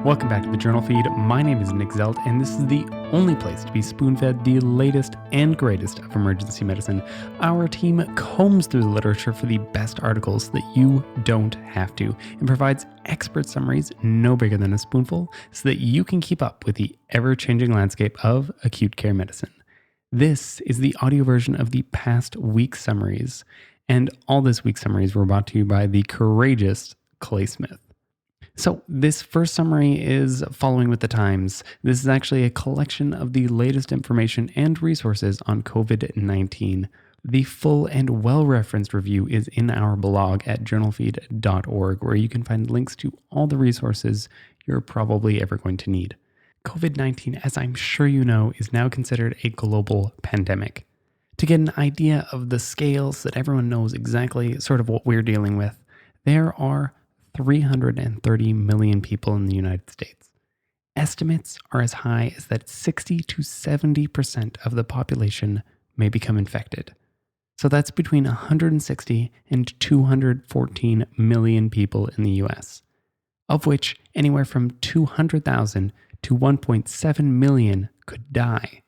Welcome back to the Journal Feed. My name is Nick Zelt, and this is the only place to be spoon-fed the latest and greatest of emergency medicine. Our team combs through the literature for the best articles so that you don't have to, and provides expert summaries no bigger than a spoonful so that you can keep up with the ever-changing landscape of acute care medicine. This is the audio version of the past week's summaries, and all this week's summaries were brought to you by the courageous Clay Smith. So this first summary is following with the times. This is actually a collection of the latest information and resources on COVID-19. The full and well-referenced review is in our blog at journalfeed.org, where you can find links to all the resources you're probably ever going to need. COVID-19, as I'm sure you know, is now considered a global pandemic. To get an idea of the scale so that everyone knows exactly sort of what we're dealing with, there are 330 million people in the United States. Estimates are as high as that 60 to 70% of the population may become infected. So that's between 160 and 214 million people in the US, of which anywhere from 200,000 to 1.7 million could die.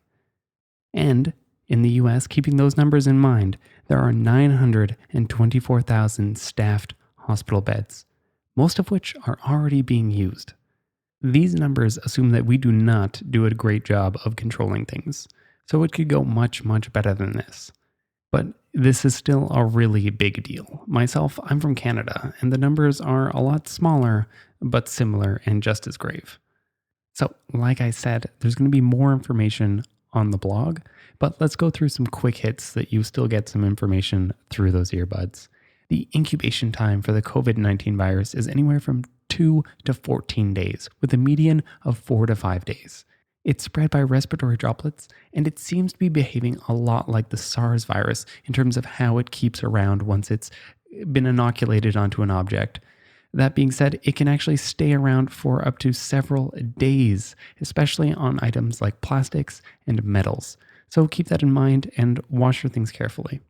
And in the US, keeping those numbers in mind, there are 924,000 staffed hospital beds, most of which are already being used. These numbers assume that we do not do a great job of controlling things, so it could go much, much better than this. But this is still a really big deal. Myself, I'm from Canada, and the numbers are a lot smaller, but similar and just as grave. So, like I said, there's going to be more information on the blog, but let's go through some quick hits so that you still get some information through those earbuds. The incubation time for the COVID-19 virus is anywhere from 2 to 14 days, with a median of 4 to 5 days. It's spread by respiratory droplets, and it seems to be behaving a lot like the SARS virus in terms of how it keeps around once it's been inoculated onto an object. That being said, it can actually stay around for up to several days, especially on items like plastics and metals. So keep that in mind and watch for things carefully.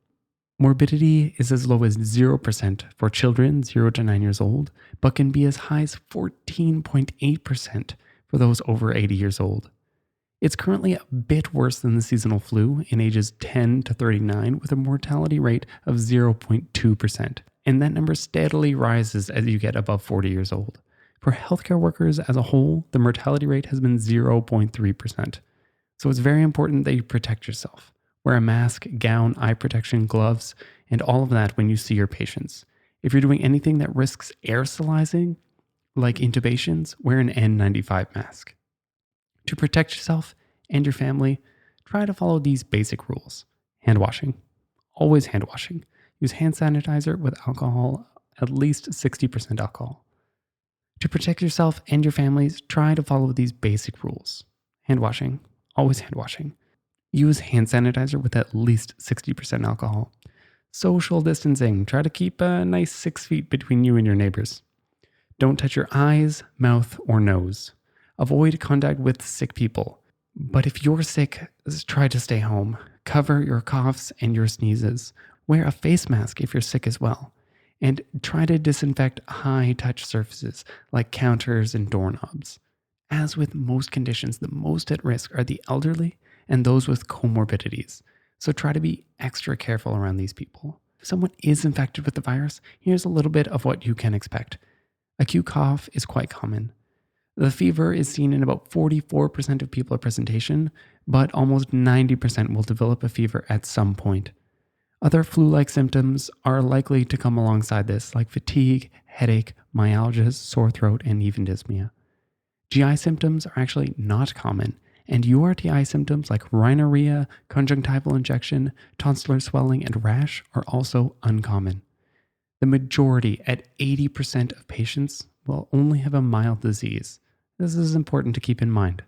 Morbidity is as low as 0% for children 0 to 9 years old, but can be as high as 14.8% for those over 80 years old. It's currently a bit worse than the seasonal flu in ages 10 to 39, with a mortality rate of 0.2%, and that number steadily rises as you get above 40 years old. For healthcare workers as a whole, the mortality rate has been 0.3%. So it's very important that you protect yourself. Wear a mask, gown, eye protection, gloves, and all of that when you see your patients. If you're doing anything that risks aerosolizing, like intubations, wear an N95 mask. To protect yourself and your family, try to follow these basic rules. Hand washing. Always hand washing. Use hand sanitizer with alcohol, at least 60% alcohol. To protect yourself and your families, try to follow these basic rules. Hand washing. Always hand washing. Use hand sanitizer with at least 60% alcohol. Social distancing. Try to keep a nice 6 feet between you and your neighbors. Don't touch your eyes, mouth, or nose. Avoid contact with sick people. But if you're sick, try to stay home. Cover your coughs and your sneezes. Wear a face mask if you're sick as well. And try to disinfect high-touch surfaces like counters and doorknobs. As with most conditions, the most at risk are the elderly and those with comorbidities. So try to be extra careful around these people. If someone is infected with the virus, here's a little bit of what you can expect. Acute cough is quite common. The fever is seen in about 44% of people at presentation, but almost 90% will develop a fever at some point. Other flu-like symptoms are likely to come alongside this, like fatigue, headache, myalgias, sore throat, and even dyspnea. GI symptoms are actually not common, and URTI symptoms like rhinorrhea, conjunctival injection, tonsillar swelling, and rash are also uncommon. The majority, at 80% of patients, will only have a mild disease. This is important to keep in mind.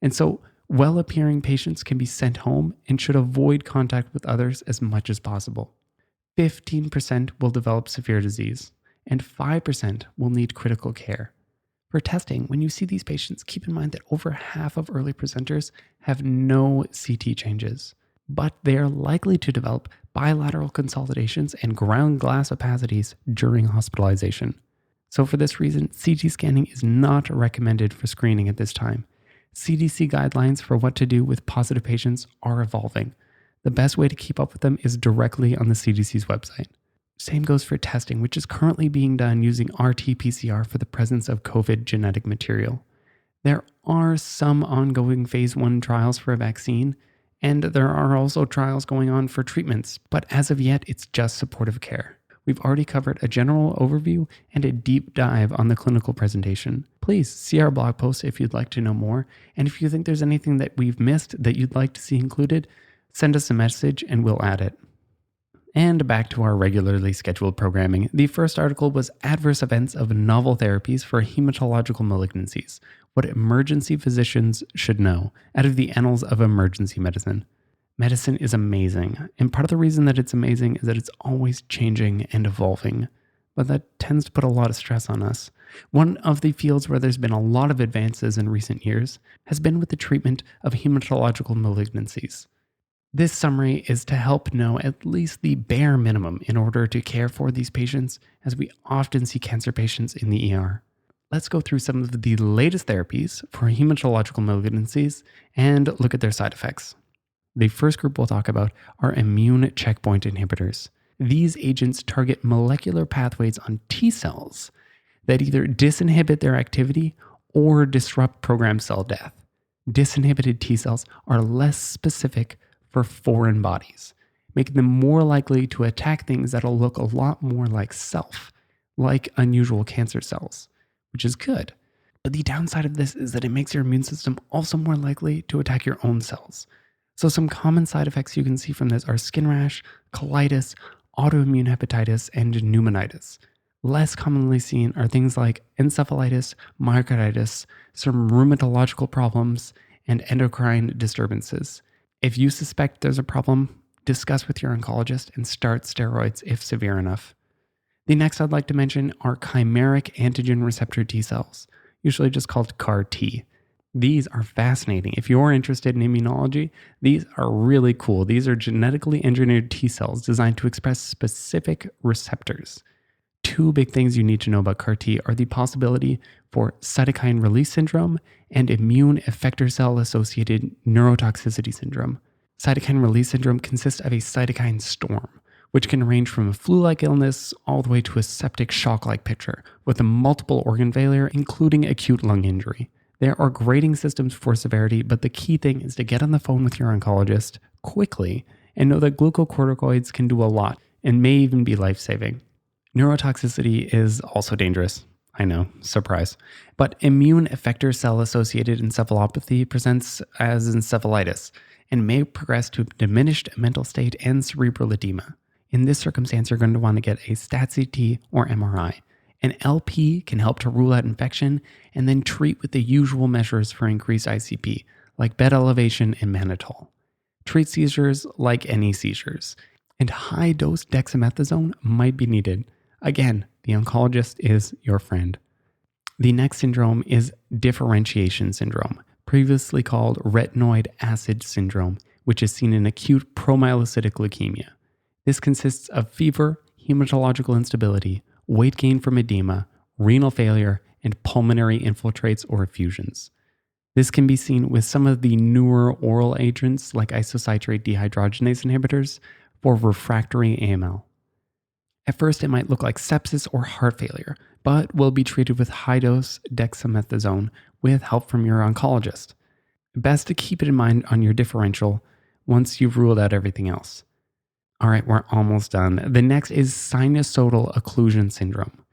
And so, well-appearing patients can be sent home and should avoid contact with others as much as possible. 15% will develop severe disease, and 5% will need critical care. For testing, when you see these patients, keep in mind that over half of early presenters have no CT changes, but they are likely to develop bilateral consolidations and ground glass opacities during hospitalization. So for this reason, CT scanning is not recommended for screening at this time. CDC guidelines for what to do with positive patients are evolving. The best way to keep up with them is directly on the CDC's website. Same goes for testing, which is currently being done using RT-PCR for the presence of COVID genetic material. There are some ongoing phase 1 trials for a vaccine, and there are also trials going on for treatments, but as of yet, it's just supportive care. We've already covered a general overview and a deep dive on the clinical presentation. Please see our blog post if you'd like to know more, and if you think there's anything that we've missed that you'd like to see included, send us a message and we'll add it. And back to our regularly scheduled programming. The first article was Adverse Events of Novel Therapies for Hematological Malignancies, What Emergency Physicians Should Know, out of the Annals of Emergency Medicine. Medicine is amazing, and part of the reason that it's amazing is that it's always changing and evolving, but that tends to put a lot of stress on us. One of the fields where there's been a lot of advances in recent years has been with the treatment of hematological malignancies. This summary is to help know at least the bare minimum in order to care for these patients, as we often see cancer patients in the ER. Let's go through some of the latest therapies for hematological malignancies and look at their side effects. The first group we'll talk about are immune checkpoint inhibitors. These agents target molecular pathways on T cells that either disinhibit their activity or disrupt programmed cell death. Disinhibited T cells are less specific for foreign bodies, making them more likely to attack things that'll look a lot more like self, like unusual cancer cells, which is good. But the downside of this is that it makes your immune system also more likely to attack your own cells. So some common side effects you can see from this are skin rash, colitis, autoimmune hepatitis, and pneumonitis. Less commonly seen are things like encephalitis, myocarditis, some rheumatological problems, and endocrine disturbances. If you suspect there's a problem, discuss with your oncologist and start steroids if severe enough. The next I'd like to mention are chimeric antigen receptor T cells, usually just called CAR-T. These are fascinating. If you're interested in immunology, these are really cool. These are genetically engineered T cells designed to express specific receptors. Two big things you need to know about CAR-T are the possibility for cytokine release syndrome and immune effector cell associated neurotoxicity syndrome. Cytokine release syndrome consists of a cytokine storm, which can range from a flu-like illness all the way to a septic shock-like picture with a multiple organ failure, including acute lung injury. There are grading systems for severity, but the key thing is to get on the phone with your oncologist quickly and know that glucocorticoids can do a lot and may even be life-saving. Neurotoxicity is also dangerous. I know, surprise. But immune effector cell-associated encephalopathy presents as encephalitis and may progress to diminished mental state and cerebral edema. In this circumstance, you're going to want to get a STAT-CT or MRI. An LP can help to rule out infection and then treat with the usual measures for increased ICP, like bed elevation and mannitol. Treat seizures like any seizures, and high-dose dexamethasone might be needed. Again, the oncologist is your friend. The next syndrome is differentiation syndrome, previously called retinoid acid syndrome, which is seen in acute promyelocytic leukemia. This consists of fever, hematological instability, weight gain from edema, renal failure, and pulmonary infiltrates or effusions. This can be seen with some of the newer oral agents like isocitrate dehydrogenase inhibitors for refractory AML. At first, it might look like sepsis or heart failure, but will be treated with high-dose dexamethasone with help from your oncologist. Best to keep it in mind on your differential once you've ruled out everything else. All right, we're almost done. The next is sinusoidal occlusion syndrome,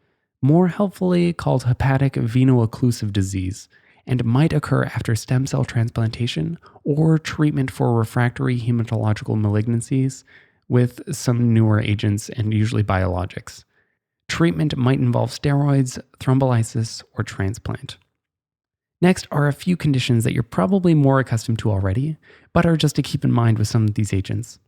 more helpfully called hepatic veno-occlusive disease, and might occur after stem cell transplantation or treatment for refractory hematological malignancies with some newer agents and usually biologics. Treatment might involve steroids, thrombolysis, or transplant. Next are a few conditions that you're probably more accustomed to already, but are just to keep in mind with some of these agents.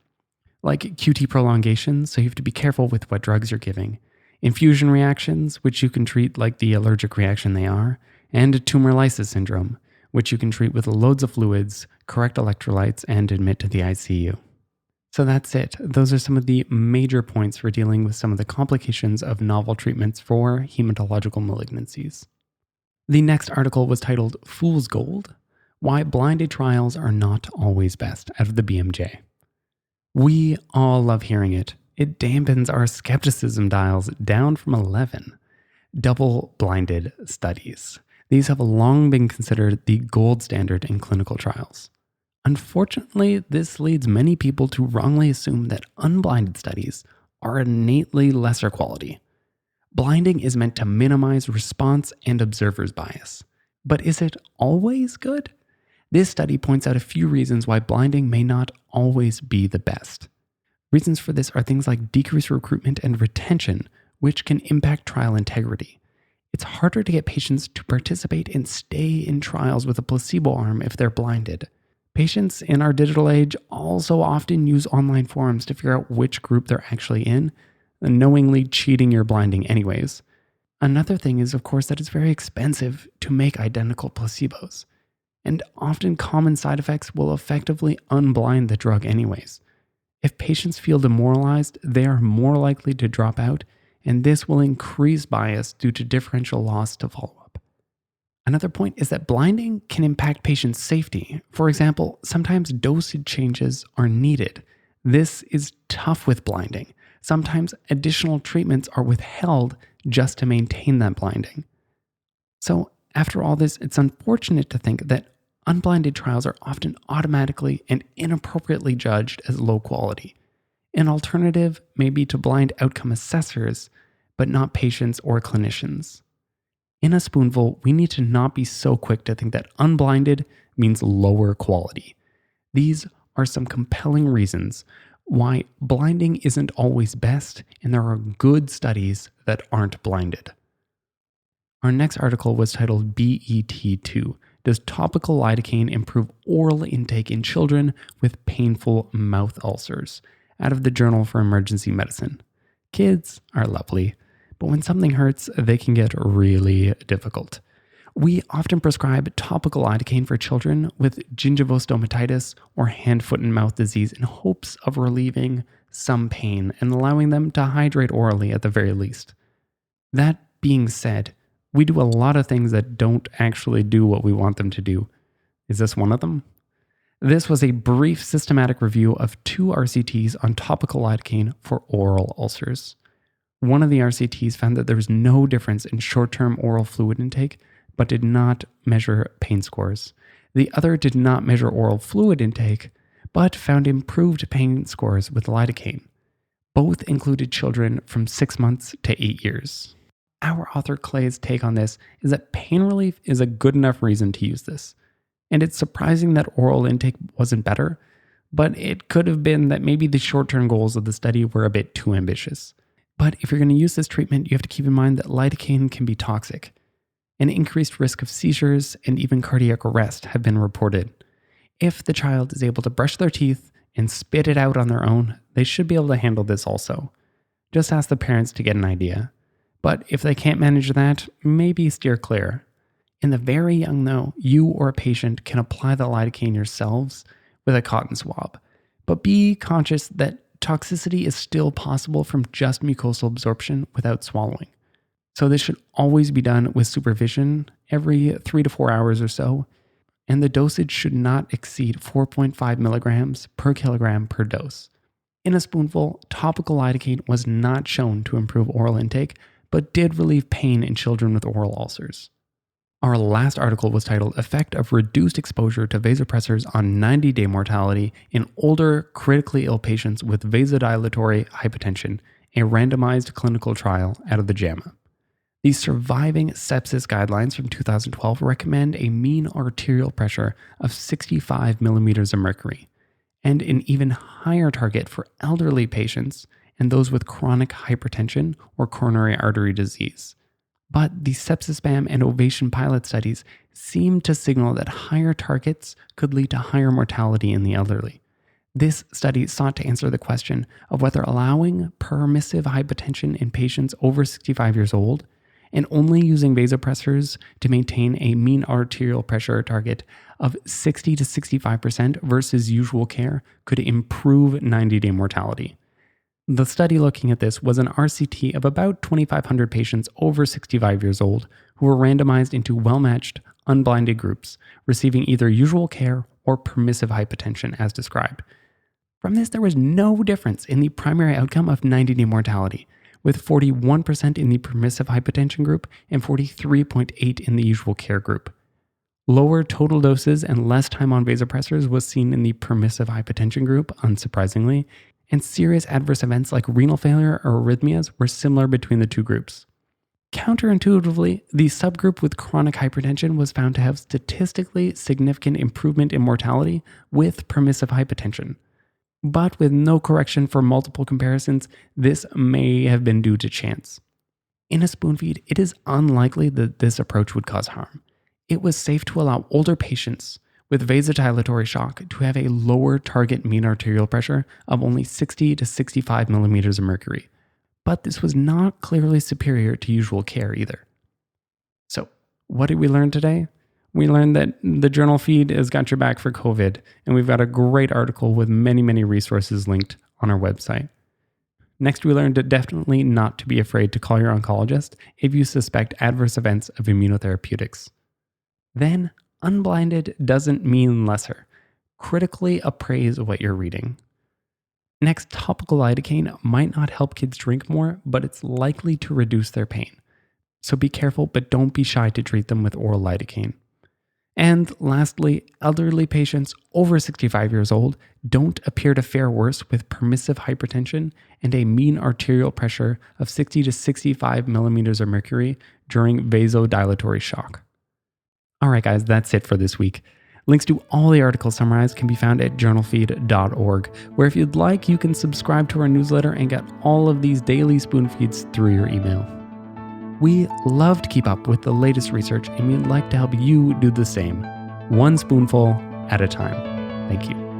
Like QT prolongation, so you have to be careful with what drugs you're giving. Infusion reactions, which you can treat like the allergic reaction they are, and tumor lysis syndrome, which you can treat with loads of fluids, correct electrolytes, and admit to the ICU. So that's it. Those are some of the major points for dealing with some of the complications of novel treatments for hematological malignancies. The next article was titled Fool's Gold: Why Blinded Trials Are Not Always Best, out of the BMJ. We all love hearing it. It dampens our skepticism dials down from 11. Double-blinded studies. These have long been considered the gold standard in clinical trials. Unfortunately, this leads many people to wrongly assume that unblinded studies are innately lesser quality. Blinding is meant to minimize response and observer's bias. But is it always good? This study points out a few reasons why blinding may not always be the best. Reasons for this are things like decreased recruitment and retention, which can impact trial integrity. It's harder to get patients to participate and stay in trials with a placebo arm if they're blinded. Patients in our digital age also often use online forums to figure out which group they're actually in, knowingly cheating your blinding anyways. Another thing is, of course, that it's very expensive to make identical placebos. And often common side effects will effectively unblind the drug anyways. If patients feel demoralized, they are more likely to drop out, and this will increase bias due to differential loss to follow-up. Another point is that blinding can impact patient safety. For example, sometimes dosage changes are needed. This is tough with blinding. Sometimes additional treatments are withheld just to maintain that blinding. So after all this, it's unfortunate to think that unblinded trials are often automatically and inappropriately judged as low quality. An alternative may be to blind outcome assessors, but not patients or clinicians. In a spoonful, we need to not be so quick to think that unblinded means lower quality. These are some compelling reasons why blinding isn't always best, and there are good studies that aren't blinded. Our next article was titled BET2: Does topical lidocaine improve oral intake in children with painful mouth ulcers? Out of the Journal for Emergency Medicine. Kids are lovely, but when something hurts, they can get really difficult. We often prescribe topical lidocaine for children with gingivostomatitis or hand, foot, and mouth disease in hopes of relieving some pain and allowing them to hydrate orally at the very least. That being said, we do a lot of things that don't actually do what we want them to do. Is this one of them? This was a brief systematic review of 2 RCTs on topical lidocaine for oral ulcers. One of the RCTs found that there was no difference in short-term oral fluid intake, but did not measure pain scores. The other did not measure oral fluid intake, but found improved pain scores with lidocaine. Both included children from 6 months to 8 years. Our author Clay's take on this is that pain relief is a good enough reason to use this. And it's surprising that oral intake wasn't better, but it could have been that maybe the short-term goals of the study were a bit too ambitious. But if you're going to use this treatment, you have to keep in mind that lidocaine can be toxic. An increased risk of seizures and even cardiac arrest have been reported. If the child is able to brush their teeth and spit it out on their own, they should be able to handle this also. Just ask the parents to get an idea. But if they can't manage that, maybe steer clear. In the very young though, you or a patient can apply the lidocaine yourselves with a cotton swab. But be conscious that toxicity is still possible from just mucosal absorption without swallowing. So this should always be done with supervision every 3 to 4 hours or so, and the dosage should not exceed 4.5 milligrams per kilogram per dose. In a spoonful, topical lidocaine was not shown to improve oral intake, but did relieve pain in children with oral ulcers. Our last article was titled Effect of Reduced Exposure to Vasopressors on 90-Day Mortality in Older Critically Ill Patients with Vasodilatory Hypotension, a randomized clinical trial out of the JAMA. The Surviving Sepsis Guidelines from 2012 recommend a mean arterial pressure of 65 millimeters of mercury, and an even higher target for elderly patients and those with chronic hypertension or coronary artery disease. But the Sepsispam and Ovation pilot studies seem to signal that higher targets could lead to higher mortality in the elderly. This study sought to answer the question of whether allowing permissive hypotension in patients over 65 years old and only using vasopressors to maintain a mean arterial pressure target of 60 to 65% versus usual care could improve 90-day mortality. The study looking at this was an RCT of about 2,500 patients over 65 years old who were randomized into well-matched, unblinded groups, receiving either usual care or permissive hypotension as described. From this, there was no difference in the primary outcome of 90-day mortality, with 41% in the permissive hypotension group and 43.8% in the usual care group. Lower total doses and less time on vasopressors was seen in the permissive hypotension group, unsurprisingly, and serious adverse events like renal failure or arrhythmias were similar between the two groups. Counterintuitively, the subgroup with chronic hypertension was found to have statistically significant improvement in mortality with permissive hypotension. But with no correction for multiple comparisons, this may have been due to chance. In a spoon feed, it is unlikely that this approach would cause harm. It was safe to allow older patients with vasodilatory shock to have a lower target mean arterial pressure of only 60 to 65 millimeters of mercury. But this was not clearly superior to usual care either. So, what did we learn today? We learned that the journal feed has got your back for COVID, and we've got a great article with many resources linked on our website. Next, we learned definitely not to be afraid to call your oncologist if you suspect adverse events of immunotherapeutics. Then, unblinded doesn't mean lesser. Critically appraise what you're reading. Next, topical lidocaine might not help kids drink more, but it's likely to reduce their pain. So be careful, but don't be shy to treat them with oral lidocaine. And lastly, elderly patients over 65 years old don't appear to fare worse with permissive hypertension and a mean arterial pressure of 60 to 65 millimeters of mercury during vasodilatory shock. All right, guys, that's it for this week. Links to all the articles summarized can be found at journalfeed.org, where if you'd like, you can subscribe to our newsletter and get all of these daily spoon feeds through your email. We love to keep up with the latest research, and we'd like to help you do the same, one spoonful at a time. Thank you.